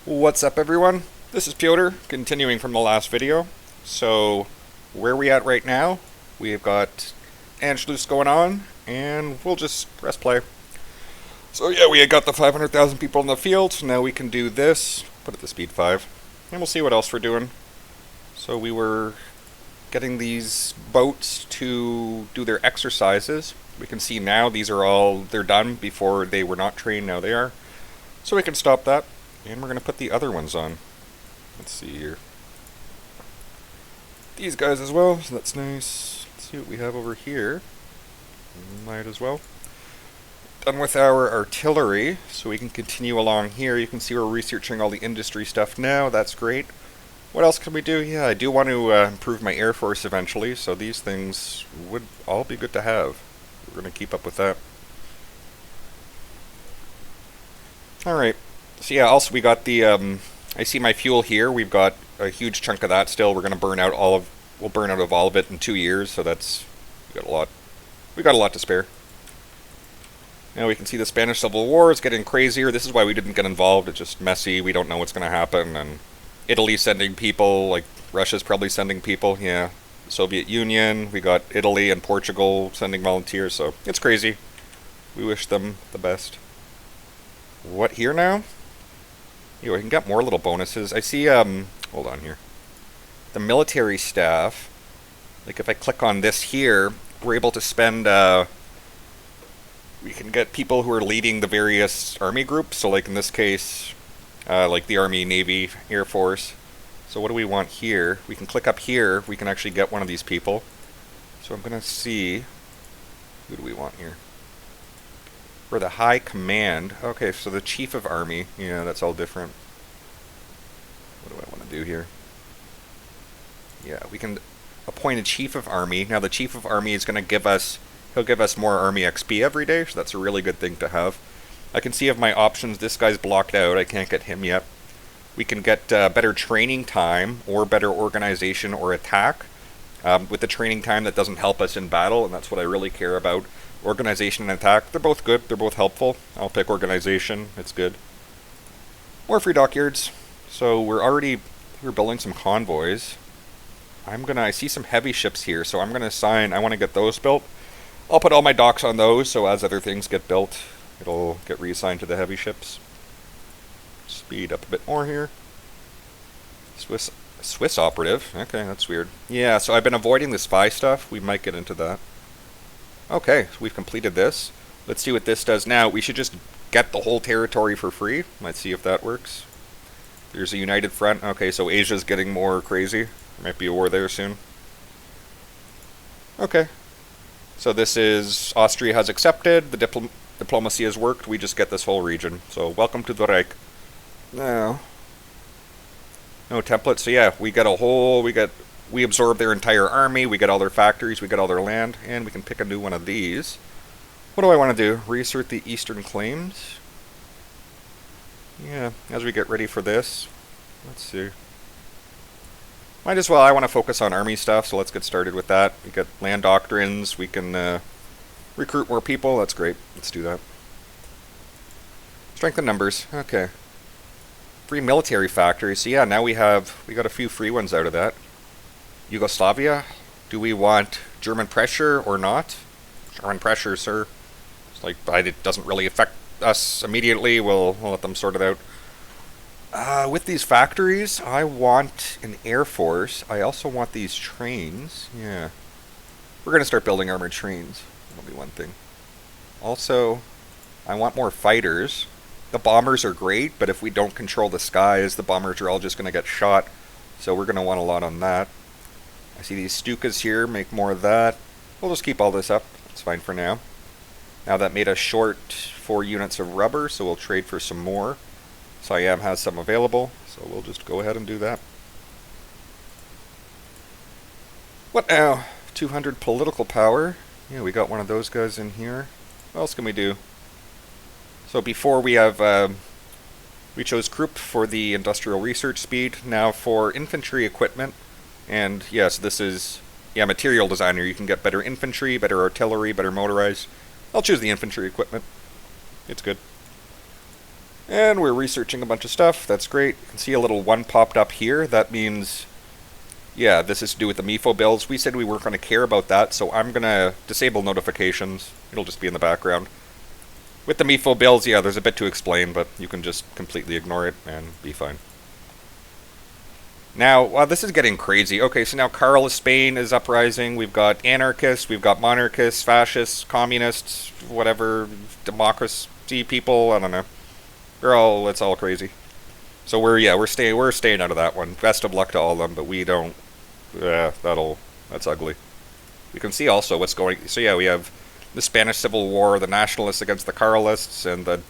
What's up, everyone? This is Piotr, continuing from the last video. So, where are we at right now? We've got Anschluss going on, and we'll just press play. So yeah, we got the 500,000 people in the field. Now we can do this, put it to speed 5, and we'll see what else we're doing. So we were getting these boats to do their exercises. We can see now they're done. Before they were not trained, now they are. So we can stop that. And we're going to put the other ones on. Let's see here. These guys as well, so that's nice. Let's see what we have over here. Might as well. Done with our artillery, so we can continue along here. You can see we're researching all the industry stuff now. That's great. What else can we do? Yeah, I do want to improve my Air Force eventually, so these things would all be good to have. We're going to keep up with that. Alright. So yeah, also we got the, I see my fuel here. We've got a huge chunk of that still. We're going to burn out we'll burn out of all of it in 2 years, so we got a lot to spare. Now we can see the Spanish Civil War is getting crazier. This is why we didn't get involved. It's just messy. We don't know what's going to happen, and Italy's sending people, like Russia's probably sending people, yeah. The Soviet Union, we got Italy and Portugal sending volunteers, so it's crazy. We wish them the best. What here now? We can get more little bonuses. I see, hold on here. The military staff, like if I click on this here, we're able to spend, we can get people who are leading the various army groups. So like in this case, like the Army, Navy, Air Force. So what do we want here? We can click up here. We can actually get one of these people. So I'm going to see, who do we want here? For the High Command. Okay, so the Chief of Army. Yeah, that's all different. What do I want to do here? Yeah, we can appoint a Chief of Army. Now the Chief of Army is going to he'll give us more Army XP every day, so that's a really good thing to have. I can see of my options, this guy's blocked out. I can't get him yet. We can get better training time, or better organization or attack. With the training time, that doesn't help us in battle, and that's what I really care about. Organization and attack, they're both good, they're both helpful. I'll pick organization, it's good. More free dockyards. So we're building some convoys. I see some heavy ships here, so I want to get those built. I'll put all my docks on those, so as other things get built, it'll get reassigned to the heavy ships. Speed up a bit more here. Swiss operative, okay, that's weird. Yeah, so I've been avoiding the spy stuff, we might get into that. Okay, so we've completed this. Let's see what this does now. We should just get the whole territory for free. Let's see if that works. There's a united front. Okay, so Asia's getting more crazy. There might be a war there soon. Okay. So this is, Austria has accepted, the diplomacy has worked, we just get this whole region. So welcome to the Reich. Now, no template, so yeah, we absorb their entire army, we get all their factories, we get all their land, and we can pick a new one of these. What do I want to do? Reassert the eastern claims? Yeah, as we get ready for this, let's see. Might as well, I want to focus on army stuff, so let's get started with that. We get land doctrines, we can recruit more people, that's great, let's do that. Strength in numbers, okay. Free military factories, so yeah, now we got a few free ones out of that. Yugoslavia, do we want German pressure or not? German pressure, sir. It's like, it doesn't really affect us immediately, we'll let them sort it out. With these factories, I want an Air Force. I also want these trains. Yeah. We're going to start building armored trains. That'll be one thing. Also, I want more fighters. The bombers are great, but if we don't control the skies, the bombers are all just going to get shot. So we're going to want a lot on that. I see these Stukas here, make more of that. We'll just keep all this up. That's fine for now. Now that made us short 4 units of rubber, so we'll trade for some more. Siam has some available, so we'll just go ahead and do that. What now? 200 political power. Yeah, we got one of those guys in here. What else can we do? So before we chose Krupp for the industrial research speed. Now for infantry equipment, and yes, this is, material designer. You can get better infantry, better artillery, better motorized. I'll choose the infantry equipment. It's good. And we're researching a bunch of stuff. That's great. You can see a little one popped up here. That means, yeah, this is to do with the MIFO bills. We said we weren't going to care about that, so I'm going to disable notifications. It'll just be in the background. With the MIFO bills, yeah, there's a bit to explain, but you can just completely ignore it and be fine. Now, this is getting crazy. Okay, so now Carl of Spain is uprising. We've got anarchists, we've got monarchists, fascists, communists, whatever, democracy people, I don't know. It's all crazy. So we're staying out of that one. Best of luck to all of them, but we don't. That's ugly. You can see also what's going. So yeah, we have the Spanish Civil War, the nationalists against the Carlists, and the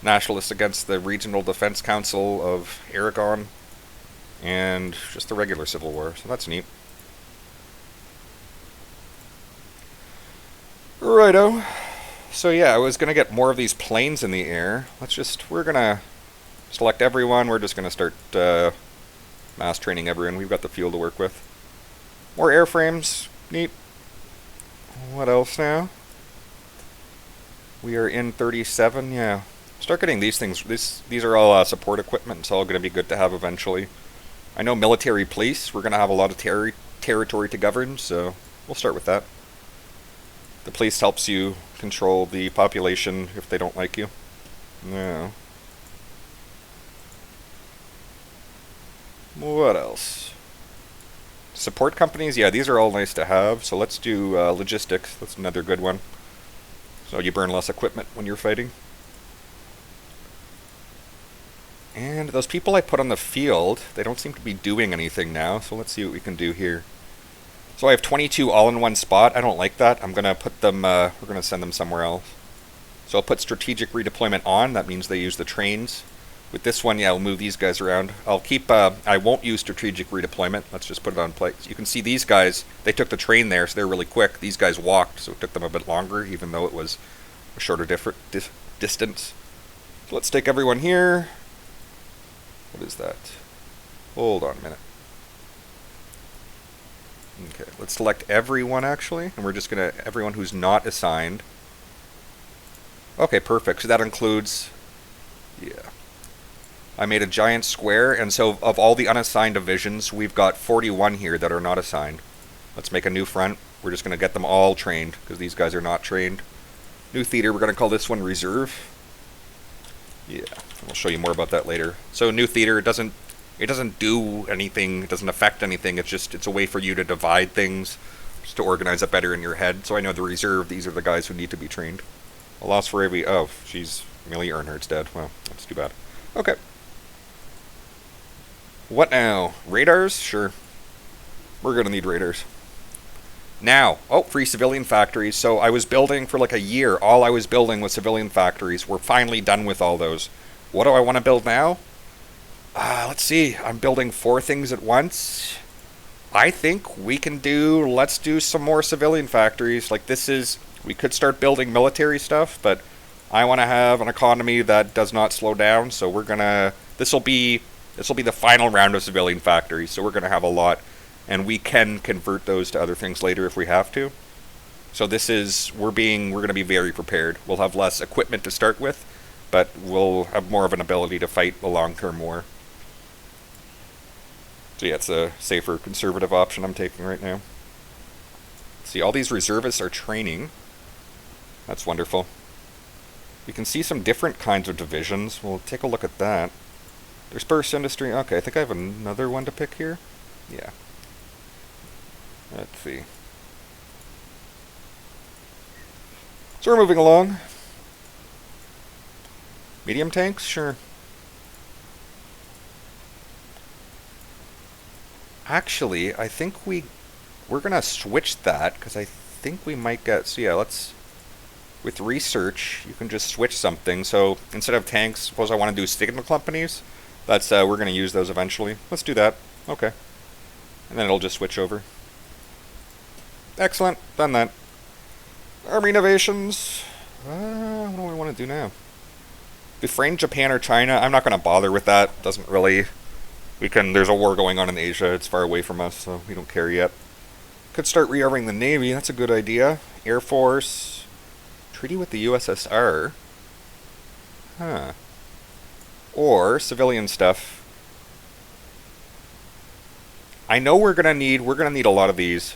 nationalists against the Regional Defense Council of Aragon, and just the regular Civil War. So that's neat. Righto. So yeah, I was gonna get more of these planes in the air. We're gonna select everyone. We're just gonna start mass training everyone. We've got the fuel to work with. More airframes. Neat. What else now? We are in 37. Yeah. Start getting these things. These are all support equipment. It's all gonna be good to have eventually. I know military police. We're gonna have a lot of territory to govern, so we'll start with that. The police helps you control the population if they don't like you. No. What else? Support companies, yeah, these are all nice to have. So let's do logistics. That's another good one. So you burn less equipment when you're fighting. And those people I put on the field, they don't seem to be doing anything now. So let's see what we can do here. So I have 22 all in one spot. I don't like that. I'm going to put them, we're going to send them somewhere else. So I'll put strategic redeployment on. That means they use the trains. With this one, yeah, I'll move these guys around. I'll keep, I won't use strategic redeployment. Let's just put it on play. You can see these guys, they took the train there, so they're really quick. These guys walked, so it took them a bit longer, even though it was a shorter distance. So let's take everyone here. What is that? Hold on a minute. Okay, let's select everyone actually, and we're just gonna, everyone who's not assigned. Okay, perfect, so that includes, yeah. I made a giant square, and so of all the unassigned divisions, we've got 41 here that are not assigned. Let's make a new front. We're just gonna get them all trained, because these guys are not trained. New theater, we're gonna call this one Reserve. Yeah, I'll show you more about that later. So new theater, it doesn't do anything, it doesn't affect anything, it's a way for you to divide things, just to organize it better in your head. So I know the reserve, these are the guys who need to be trained. A loss for every, oh, she's, Amelia Earhart's dead. Well, that's too bad. Okay. What now? Radars? Sure. We're gonna need radars. Now, free civilian factories. So I was building for like a year, all I was building was civilian factories. We're finally done with all those. What do I want to build now? Let's see, I'm building 4 things at once. I think we can let's do some more civilian factories. Like we could start building military stuff, but I want to have an economy that does not slow down, so this will be the final round of civilian factories, so we're gonna have a lot, and we can convert those to other things later if we have to. So we're gonna be very prepared. We'll have less equipment to start with, but we'll have more of an ability to fight a long-term war. So yeah, it's a safer, conservative option I'm taking right now. See, all these reservists are training. That's wonderful. You can see some different kinds of divisions. We'll take a look at that. There's burst industry. Okay, I think I have another one to pick here. Yeah. Let's see. So we're moving along. Medium tanks? Sure. Actually, I think we're gonna switch that, because I think we might get, so yeah, with research, you can just switch something. So instead of tanks, suppose I want to do signal companies. We're gonna use those eventually. Let's do that. Okay. And then it'll just switch over. Excellent, done that. Army innovations. What do I want to do now? Befriend Japan or China? I'm not gonna bother with that. Doesn't really... there's a war going on in Asia, it's far away from us, so we don't care yet. Could start rearming the Navy, that's a good idea. Air Force, treaty with the USSR. Huh. Or civilian stuff. I know we're gonna need a lot of these.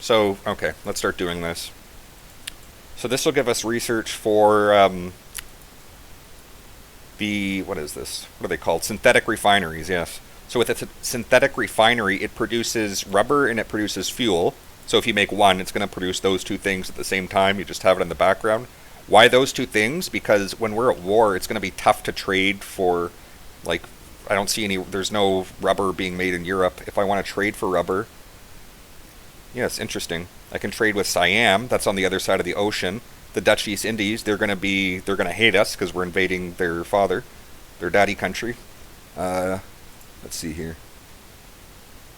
So, okay, let's start doing this. So this will give us research for what is this? What are they called? Synthetic refineries, yes. So with a synthetic refinery, it produces rubber and it produces fuel. So if you make one, it's going to produce those two things at the same time. You just have it in the background. Why those two things? Because when we're at war, it's going to be tough to trade for, like, I don't see any, there's no rubber being made in Europe. If I want to trade for rubber, yes, interesting. I can trade with Siam, that's on the other side of the ocean. The Dutch East Indies, they're going to hate us because we're invading their daddy country. Let's see here.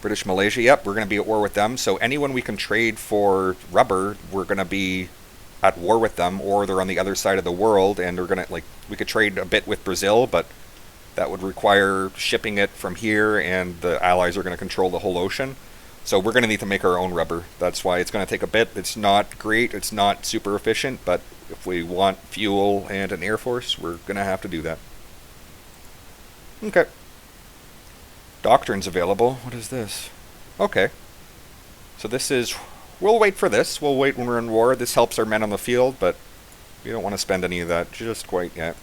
British Malaysia, yep, we're going to be at war with them. So anyone we can trade for rubber, we're going to be at war with them, or they're on the other side of the world, and we're going to, like, we could trade a bit with Brazil, but that would require shipping it from here, and the Allies are going to control the whole ocean. So we're going to need to make our own rubber. That's why it's going to take a bit. It's not great, it's not super efficient, but if we want fuel and an air force, we're going to have to do that. Okay. Doctrines available. What is this? Okay. So this is... We'll wait for this. We'll wait when we're in war. This helps our men on the field, but we don't want to spend any of that just quite yet.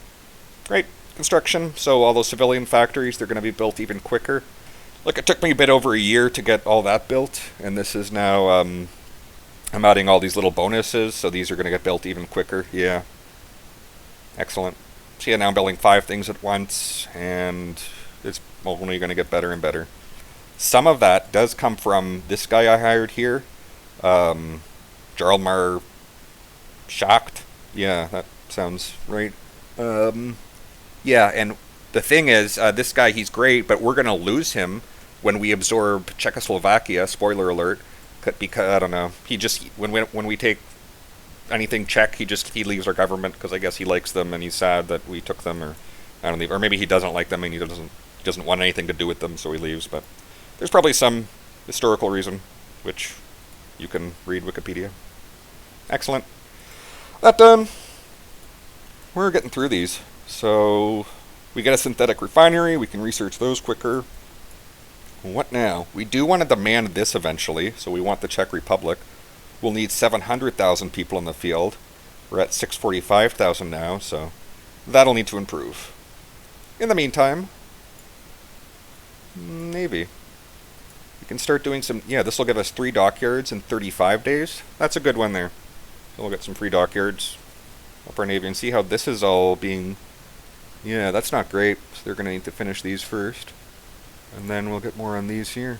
Right. Construction. So all those civilian factories, they're going to be built even quicker. Look, it took me a bit over a year to get all that built, and this is now... I'm adding all these little bonuses, so these are going to get built even quicker. Yeah. Excellent. So yeah, now I'm building 5 things at once, and it's only going to get better and better. Some of that does come from this guy I hired here. Jarlmar Schacht. Yeah, that sounds right. Yeah, and the thing is, this guy, he's great, but we're going to lose him when we absorb Czechoslovakia. Spoiler alert. Because, I don't know, he just, when we take anything Czech, he leaves our government because I guess he likes them and he's sad that we took them, or I don't know, or maybe he doesn't like them and he doesn't want anything to do with them, so he leaves. But there's probably some historical reason, which you can read Wikipedia. Excellent. That done. We're getting through these. So we get a synthetic refinery. We can research those quicker. What now? We do want to demand this eventually, so we want the Czech Republic. We'll need 700,000 people in the field. We're at 645,000 now, so that'll need to improve. In the meantime, Navy. We can start doing some... Yeah, this will give us 3 dockyards in 35 days. That's a good one there. So we'll get some free dockyards up our Navy and see how this is all being... Yeah, that's not great. So they're going to need to finish these first. And then we'll get more on these here.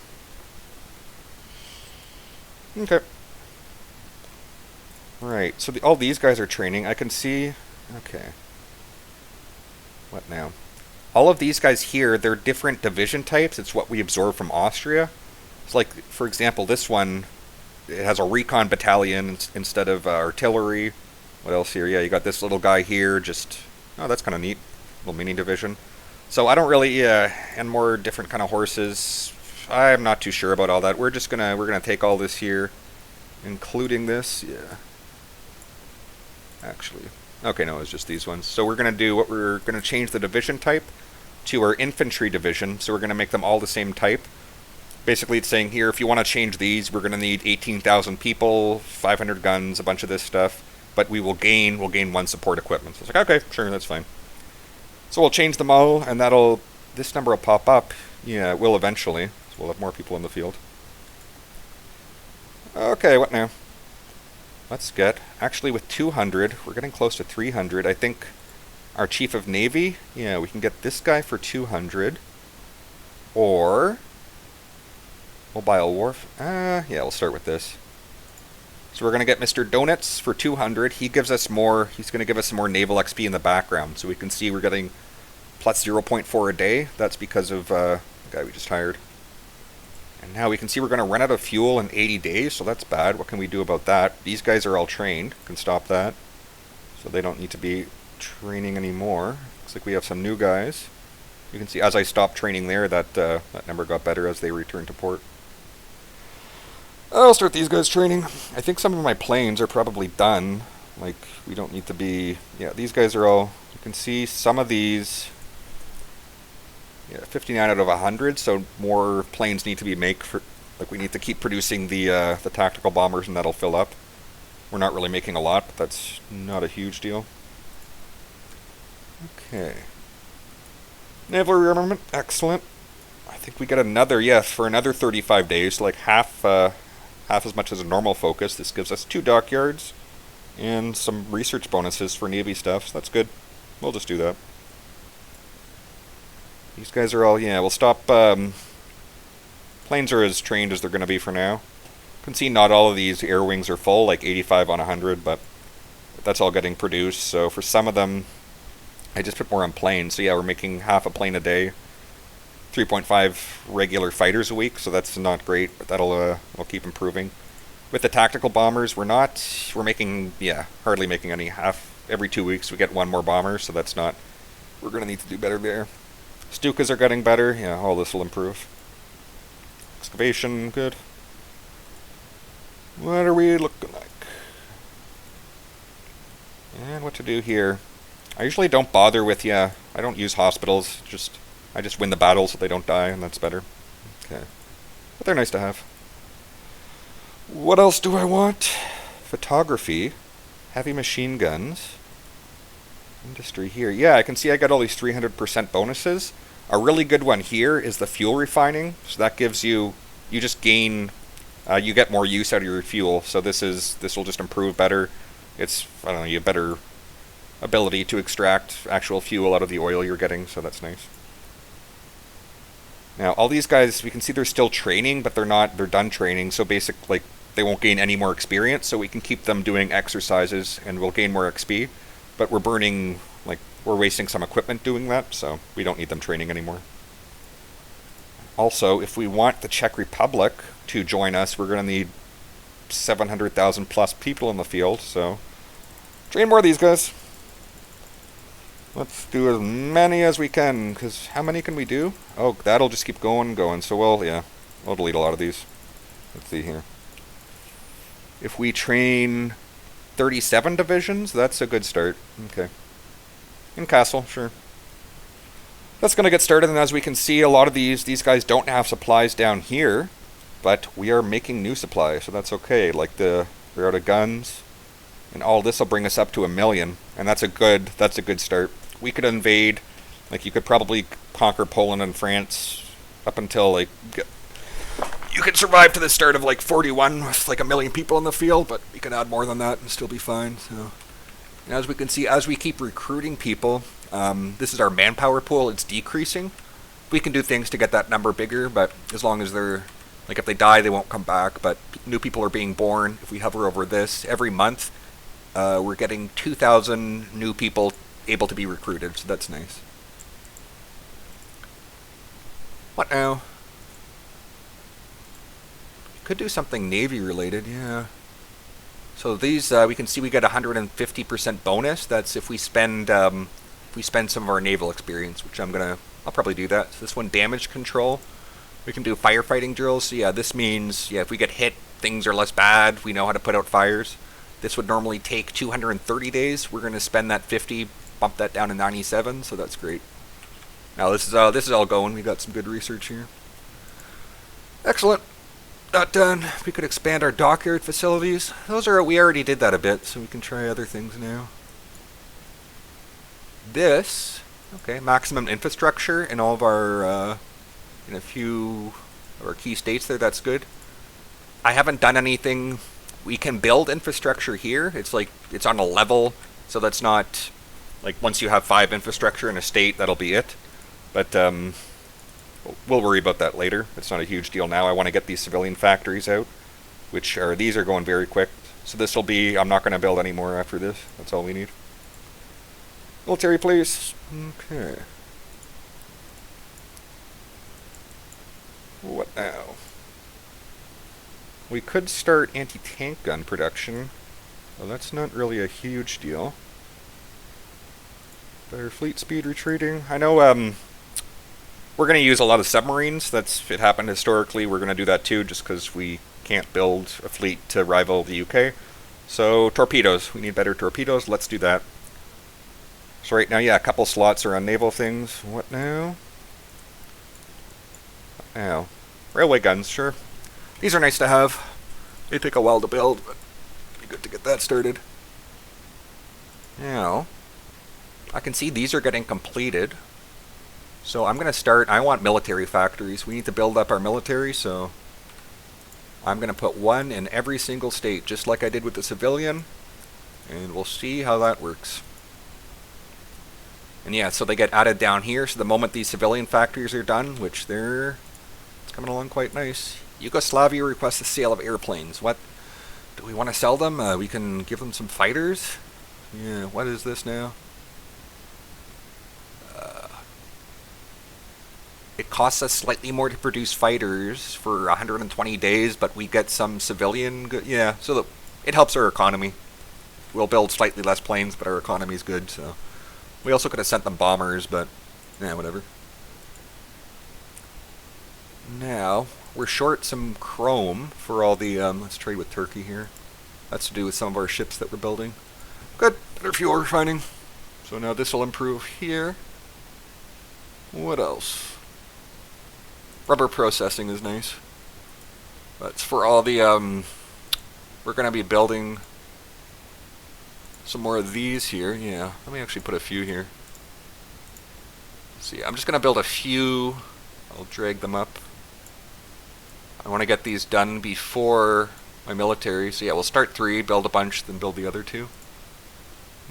Okay. Alright, so all these guys are training. I can see... Okay. What now? All of these guys here, they're different division types. It's what we absorb from Austria. It's like, for example, this one, it has a recon battalion instead of artillery. What else here? Yeah, you got this little guy here, just... Oh, that's kind of neat. Little mini division. So I don't really, and more different kind of horses. I'm not too sure about all that. We're gonna take all this here, including this. Yeah. Actually, okay, no, it's just these ones. So we're gonna change the division type to our infantry division. So we're gonna make them all the same type. Basically, it's saying here, if you want to change these, we're gonna need 18,000 people, 500 guns, a bunch of this stuff. But we'll gain 1 support equipment. So it's like, okay, sure, that's fine. So we'll change them all, and this number will pop up. Yeah, it will eventually. So we'll have more people in the field. Okay, what now? Let's get, actually with 200, we're getting close to 300. I think our Chief of Navy, yeah, we can get this guy for 200. Or, Mobile Wharf, yeah, we'll start with this. So we're going to get Mr. Donitz for 200. He gives us more, he's going to give us some more naval XP in the background. So we can see we're getting plus 0.4 a day. That's because of the guy we just hired. And now we can see we're going to run out of fuel in 80 days, so that's bad. What can we do about that? These guys are all trained. Can stop that. So they don't need to be training anymore. Looks like we have some new guys. You can see as I stopped training there, that number got better as they returned to port. I'll start these guys training. I think some of my planes are probably done. Like, we don't need to be... Yeah, these guys are all... You can see some of these... Yeah, 59 out of 100, so more planes need to be made for, like we need to keep producing the tactical bombers and that'll fill up. We're not really making a lot, but that's not a huge deal. Okay. Naval rearmament, excellent. I think we get another, yes, for another 35 days, like half as much as a normal focus. This gives us 2 dockyards and some research bonuses for Navy stuff, so that's good. We'll just do that. These guys are all, yeah, we'll stop, planes are as trained as they're going to be for now. You can see not all of these air wings are full, like 85 on 100, but that's all getting produced, so for some of them, I just put more on planes. So yeah, we're making half a plane a day, 3.5 regular fighters a week, so that's not great, but that'll we'll keep improving. With the tactical bombers, we're making, yeah, hardly making any. Every 2 weeks we get 1 more bomber, so that's not, we're going to need to do better there. Stukas are getting better. Yeah, all this will improve. Excavation, good. What are we looking like? And what to do here. I usually don't bother with, yeah, I don't use hospitals. I just win the battle so they don't die, and that's better. Okay. But they're nice to have. What else do I want? Photography. Heavy machine guns. Industry here. Yeah, I can see I got all these 300% bonuses. A really good one here is the fuel refining. So that gives you just gain, you get more use out of your fuel. So this will just improve better. It's, I don't know, you have better ability to extract actual fuel out of the oil you're getting, so that's nice. Now, all these guys, we can see they're still training, but they're done training, so basically, they won't gain any more experience, so we can keep them doing exercises, and we'll gain more XP. But we're wasting some equipment doing that, so we don't need them training anymore. Also, if we want the Czech Republic to join us, we're going to need 700,000 plus people in the field, so train more of these guys. Let's do as many as we can, because how many can we do? Oh, that'll just keep going and going, so we'll delete a lot of these. Let's see here. If we train 37 divisions, that's a good start. Okay. In Castle, sure. That's going to get started, and as we can see, a lot of these guys don't have supplies down here, but we are making new supplies, so that's okay. Like we're out of guns, and all this will bring us up to 1 million, and that's a good start. We could invade, like you could probably conquer Poland and France up until you could survive to the start of 41 with 1 million people in the field, but you can add more than that and still be fine. So, and as we can see, as we keep recruiting people, this is our manpower pool. It's decreasing. We can do things to get that number bigger, but as long as they're if they die, they won't come back. But new people are being born. If we hover over this every month, we're getting 2,000 new people able to be recruited, so that's nice. What now? Could do something Navy related, yeah. So these, we can see we get 150% bonus. That's if we spend some of our naval experience, which I'll probably do that. So this one, damage control. We can do firefighting drills. So yeah, this means, yeah, if we get hit, things are less bad. We know how to put out fires. This would normally take 230 days. We're going to spend that 50, bump that down to 97, so that's great. Now this is all going. We got some good research here. Excellent. Not done. We could expand our dockyard facilities. We already did that a bit, so we can try other things now. This, okay, maximum infrastructure in all of our, in a few of our key states there, that's good. I haven't done anything. We can build infrastructure here. It's it's on a level, so that's not, once you have 5 infrastructure in a state, that'll be it. But, we'll worry about that later. It's not a huge deal now. I want to get these civilian factories out, these are going very quick. So this will be, I'm not going to build any more after this. That's all we need. Military police. Okay. What now? We could start anti-tank gun production. Well, that's not really a huge deal. Better fleet speed retreating. I know, we're going to use a lot of submarines. It happened historically. We're going to do that too, just because we can't build a fleet to rival the UK. So, torpedoes. We need better torpedoes. Let's do that. So right now, yeah, a couple slots are on naval things. What now? Now, railway guns, sure. These are nice to have. They take a while to build, but it'd be good to get that started. Now, I can see these are getting completed. So I'm going to start, I want military factories. We need to build up our military, so I'm going to put one in every single state, just like I did with the civilian. And we'll see how that works. And yeah, so they get added down here. So the moment these civilian factories are done, which it's coming along quite nice. Yugoslavia requests the sale of airplanes. What? Do we want to sell them? We can give them some fighters. Yeah, what is this now? It costs us slightly more to produce fighters for 120 days, but we get some civilian yeah, so that it helps our economy. We'll build slightly less planes, but our economy's good, so. We also could have sent them bombers, but yeah, whatever. Now, we're short some chrome for all the, let's trade with Turkey here. That's to do with some of our ships that we're building. Good, better fuel refining. So now this will improve here. What else? Rubber processing is nice. That's for all the, we're going to be building some more of these here. Yeah, let me actually put a few here. See, I'm just going to build a few. I'll drag them up. I want to get these done before my military. So yeah, we'll start 3, build a bunch, then build the other 2.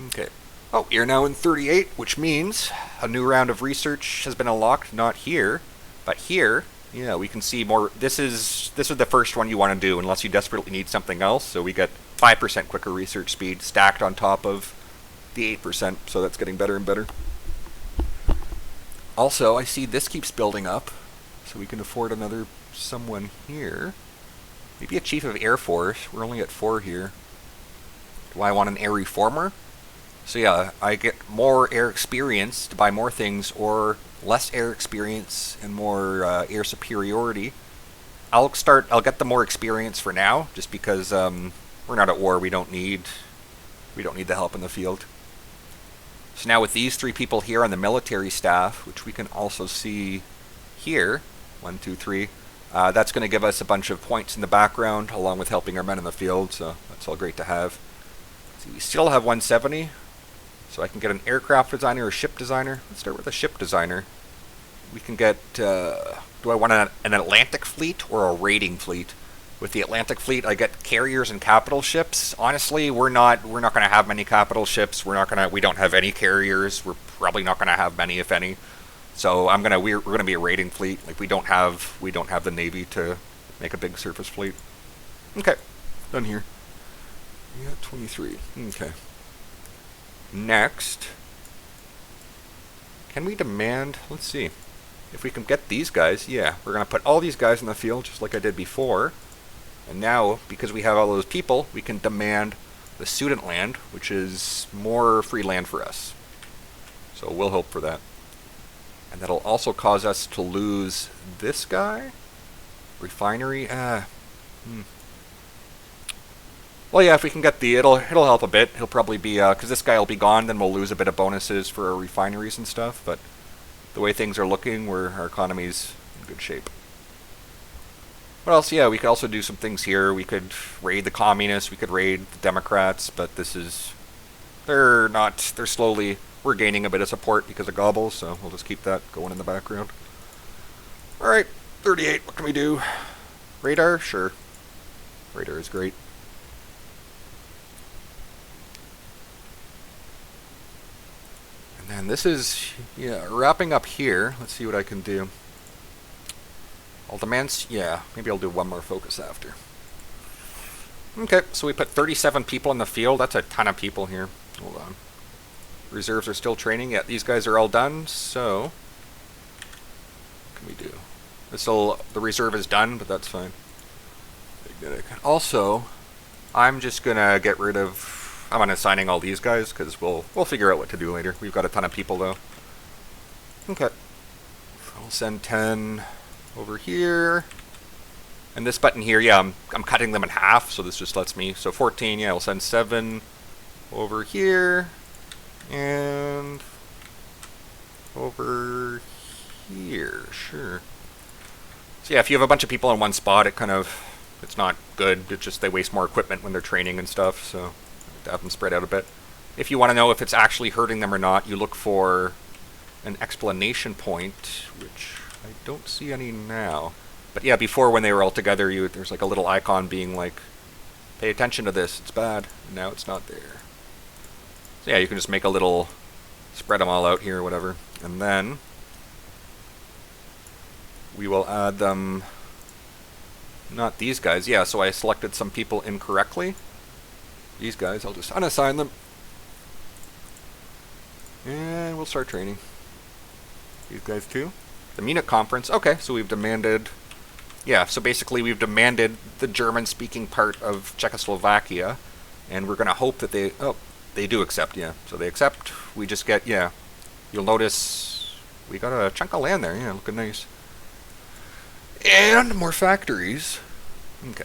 Okay. Oh, you're now in 38, which means a new round of research has been unlocked. Not here, but here. Yeah, we can see more. This is the first one you want to do unless you desperately need something else. So we get 5% quicker research speed stacked on top of the 8%. So that's getting better and better. Also, I see this keeps building up, so we can afford another someone here. Maybe a chief of Air Force. We're only at 4 here. Do I want an air reformer? So yeah, I get more air experience to buy more things, or less air experience and more air superiority. I'll get the more experience for now, just because we're not at war. We don't need the help in the field. So now with these 3 people here on the military staff, which we can also see here, 1, 2, 3, that's going to give us a bunch of points in the background, along with helping our men in the field. So that's all great to have. See, we still have 170. So I can get an aircraft designer or a ship designer. Let's start with a ship designer. We can get, do I want an Atlantic fleet or a raiding fleet? With the Atlantic fleet, I get carriers and capital ships. Honestly, we're not going to have many capital ships. We don't have any carriers. We're probably not going to have many, if any. So we're going to be a raiding fleet. Like we don't have the Navy to make a big surface fleet. Okay, done here. We got 23. Okay. Next, can we demand, let's see, if we can get these guys, yeah, we're going to put all these guys in the field just like I did before, and now, because we have all those people, we can demand the student land, which is more free land for us. So we'll hope for that. And that'll also cause us to lose this guy, refinery, Well, yeah, if we can get it'll help a bit. He'll probably be, because this guy will be gone, then we'll lose a bit of bonuses for our refineries and stuff, but the way things are looking, our economy's in good shape. What else? Yeah, we could also do some things here. We could raid the communists, we could raid the Democrats, but we're gaining a bit of support because of Gobbles, so we'll just keep that going in the background. Alright, 38, what can we do? Radar? Sure. Radar is great. And this is, yeah, wrapping up here. Let's see what I can do. I'll demand, yeah, maybe I'll do one more focus after. Okay, so we put 37 people in the field. That's a ton of people here. Hold on. Reserves are still training. Yeah, these guys are all done, so what can we do? The reserve is done, but that's fine. Also, I'm just gonna get rid of, I'm unassigning all these guys, because we'll figure out what to do later. We've got a ton of people, though. Okay. I'll send 10 over here. And this button here, yeah, I'm cutting them in half, so this just lets me, so 14, yeah, we'll send 7 over here. And over here, sure. So yeah, if you have a bunch of people in one spot, it's not good. It's just they waste more equipment when they're training and stuff, so to have them spread out a bit. If you want to know if it's actually hurting them or not, you look for an explanation point, which I don't see any now. But yeah, before when they were all together, there's like a little icon being like, pay attention to this, it's bad. And now it's not there. So yeah, you can just make a little, spread them all out here or whatever. And then we will add them, not these guys, yeah, so I selected some people incorrectly. These guys, I'll just unassign them. And we'll start training. These guys too. The Munich conference, okay, so we've demanded, yeah, so basically we've demanded the German-speaking part of Czechoslovakia, and we're going to hope that they do accept, yeah. So they accept, we just get, yeah, you'll notice we got a chunk of land there, yeah, looking nice. And more factories. Okay.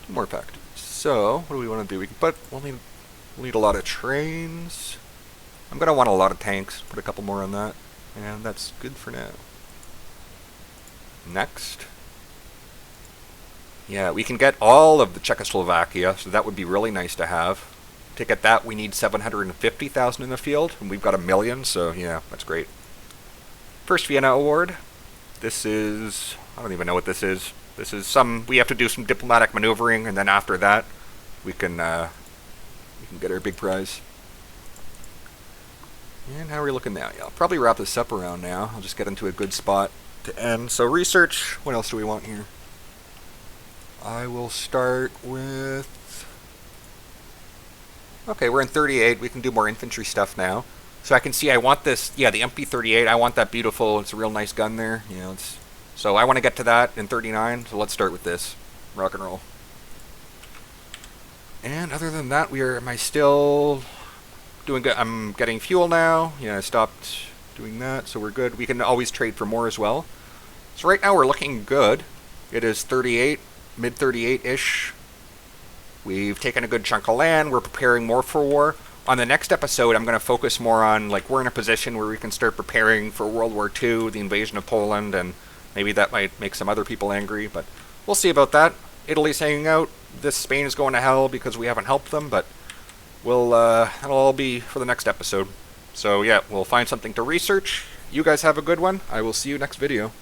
More factories. So, what do we want to do? We'll need a lot of trains. I'm going to want a lot of tanks. Put a couple more on that. And that's good for now. Next. Yeah, we can get all of the Czechoslovakia, so that would be really nice to have. To get that, we need 750,000 in the field, and we've got 1 million, so yeah, that's great. First Vienna Award. This is, I don't even know what this is. This is we have to do some diplomatic maneuvering, and then after that, we can get our big prize. And how are we looking now? Yeah, I'll probably wrap this up around now. I'll just get into a good spot to end. So research, what else do we want here? I will start with, okay, we're in 38. We can do more infantry stuff now. So I can see I want this, yeah, the MP38, I want that beautiful, it's a real nice gun there. So I want to get to that in 39, so let's start with this. Rock and roll. And other than that, am I still doing good? I'm getting fuel now. Yeah, I stopped doing that, so we're good. We can always trade for more as well. So right now we're looking good. It is 38, mid 38-ish. We've taken a good chunk of land. We're preparing more for war. On the next episode, I'm going to focus more on, like, we're in a position where we can start preparing for World War II, the invasion of Poland, and maybe that might make some other people angry, but we'll see about that. Italy's hanging out. This Spain is going to hell because we haven't helped them, but that'll all be for the next episode. So yeah, we'll find something to research. You guys have a good one. I will see you next video.